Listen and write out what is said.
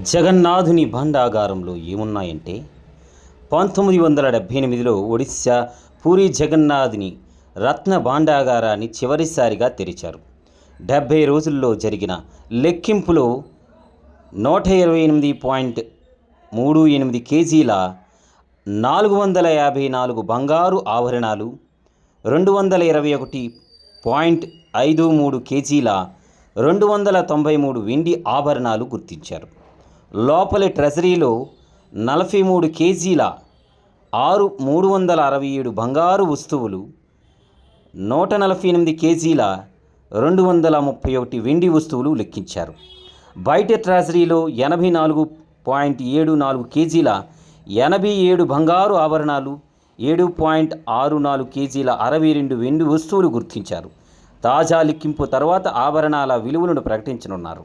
జగన్నాథుని భాండాగారంలో ఏమున్నాయంటే 1978లో ఒడిశా పూరి జగన్నాథుని రత్న భాండాగారాన్ని చివరిసారిగా తెరిచారు. 70 రోజుల్లో జరిగిన లెక్కింపులో 128.38 కేజీల 454 బంగారు ఆభరణాలు, 221.53 కేజీల 293 వెండి ఆభరణాలు గుర్తించారు. లోపలి ట్రెజరీలో 43 కేజీల 367 బంగారు వస్తువులు, 148 కేజీల 231 వెండి వస్తువులు లెక్కించారు. బయట ట్రెజరీలో 84.74 కేజీల 87 బంగారు ఆభరణాలు, 7.64 కేజీల 62 వెండి వస్తువులు గుర్తించారు. తాజా లెక్కింపు తర్వాత ఆభరణాల విలువలను ప్రకటించనున్నారు.